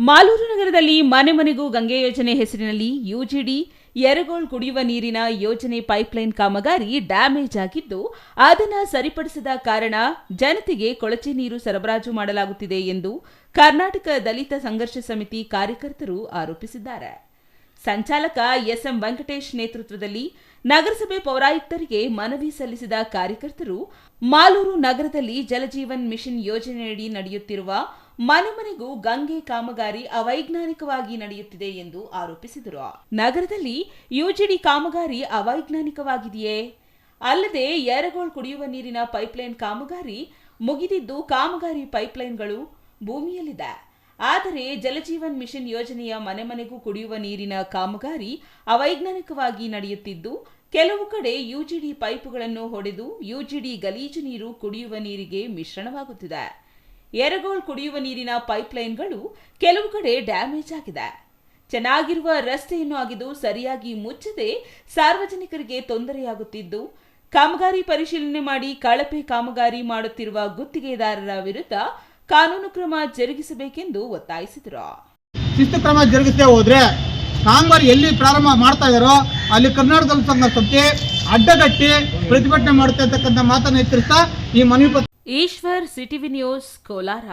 ಮಾಲೂರು ನಗರದಲ್ಲಿ ಮನೆ ಮನೆಗೂ ಗಂಗೆ ಯೋಜನೆ ಹೆಸರಿನಲ್ಲಿ ಯುಜಿಡಿ ಯರಗೋಳ್ ಕುಡಿಯುವ ನೀರಿನ ಯೋಜನೆ ಪೈಪ್ಲೈನ್ ಕಾಮಗಾರಿ ಡ್ಯಾಮೇಜ್ ಆಗಿದ್ದು ಅದನ್ನು ಸರಿಪಡಿಸದ ಕಾರಣ ಜನತೆಗೆ ಕೊಳಚೆ ನೀರು ಸರಬರಾಜು ಮಾಡಲಾಗುತ್ತಿದೆ ಎಂದು ಕರ್ನಾಟಕ ದಲಿತ ಸಂಘರ್ಷ ಸಮಿತಿ ಕಾರ್ಯಕರ್ತರು ಆರೋಪಿಸಿದ್ದಾರೆ. ಸಂಚಾಲಕ ಎಸ್ಎಂ ವೆಂಕಟೇಶ್ ನೇತೃತ್ವದಲ್ಲಿ ನಗರಸಭೆ ಪೌರಾಯುಕ್ತರಿಗೆ ಮನವಿ ಸಲ್ಲಿಸಿದ ಕಾರ್ಯಕರ್ತರು ಮಾಲೂರು ನಗರದಲ್ಲಿ ಜಲಜೀವನ್ ಮಿಷನ್ ಯೋಜನೆಯಡಿ ನಡೆಯುತ್ತಿರುವ ಮನೆ ಮನೆಗೂ ಗಂಗೆ ಕಾಮಗಾರಿ ಅವೈಜ್ಞಾನಿಕವಾಗಿ ನಡೆಯುತ್ತಿದೆ ಎಂದು ಆರೋಪಿಸಿದರು. ನಗರದಲ್ಲಿ ಯುಜಿಡಿ ಕಾಮಗಾರಿ ಅವೈಜ್ಞಾನಿಕವಾಗಿದೆಯೇ? ಅಲ್ಲದೆ ಯರಗೋಳ್ ಕುಡಿಯುವ ನೀರಿನ ಪೈಪ್ಲೈನ್ ಕಾಮಗಾರಿ ಮುಗಿದಿದ್ದು ಕಾಮಗಾರಿ ಪೈಪ್ಲೈನ್ಗಳು ಭೂಮಿಯಲ್ಲಿದೆ. ಆದರೆ ಜಲಜೀವನ್ ಮಿಷನ್ ಯೋಜನೆಯ ಮನೆ ಮನೆಗೂ ಕುಡಿಯುವ ನೀರಿನ ಕಾಮಗಾರಿ ಅವೈಜ್ಞಾನಿಕವಾಗಿ ನಡೆಯುತ್ತಿದ್ದು ಕೆಲವು ಕಡೆ ಯುಜಿಡಿ ಪೈಪುಗಳನ್ನು ಹೊಡೆದು ಯುಜಿಡಿ ಗಲೀಜು ನೀರು ಕುಡಿಯುವ ನೀರಿಗೆ ಮಿಶ್ರಣವಾಗುತ್ತಿದೆ. ಯರಗೋಳ್ ಕುಡಿಯುವ ನೀರಿನ ಪೈಪ್ಲೈನ್ಗಳು ಕೆಲವು ಕಡೆ ಡ್ಯಾಮೇಜ್ ಆಗಿದೆ. ಚೆನ್ನಾಗಿರುವ ರಸ್ತೆಯನ್ನು ಅಗೆದು ಸರಿಯಾಗಿ ಮುಚ್ಚದೆ ಸಾರ್ವಜನಿಕರಿಗೆ ತೊಂದರೆಯಾಗುತ್ತಿದ್ದು ಕಾಮಗಾರಿ ಪರಿಶೀಲನೆ ಮಾಡಿ ಕಳಪೆ ಕಾಮಗಾರಿ ಮಾಡುತ್ತಿರುವ ಗುತ್ತಿಗೆದಾರರ ವಿರುದ್ಧ ಕಾನೂನು ಕ್ರಮ ಜರುಗಿಸಬೇಕೆಂದು ಒತ್ತಾಯಿಸಿದರು. ಶಿಸ್ತು ಕ್ರಮ ಜರುಗಿಸದೆ ಹೋದ್ರೆ ಕಾಮಗಾರಿ ಎಲ್ಲಿ ಪ್ರಾರಂಭ ಮಾಡ್ತಾ ಇದ್ದಾರೋ ಅಲ್ಲಿ ಕರ್ನಾಟಕ ದಲಿತ ಸಂಘರ್ಷ ಸಮಿತಿ ಅಡ್ಡಗಟ್ಟಿ ಪ್ರತಿಭಟನೆ ಮಾಡುತ್ತಾ ಇರ್ತಕ್ಕಂಥ ಮಾತನ್ನು ಎಚ್ಚರಿಸ್ತಾ ಈ ಮನವಿ. Eshwar, CTV news, Kolar.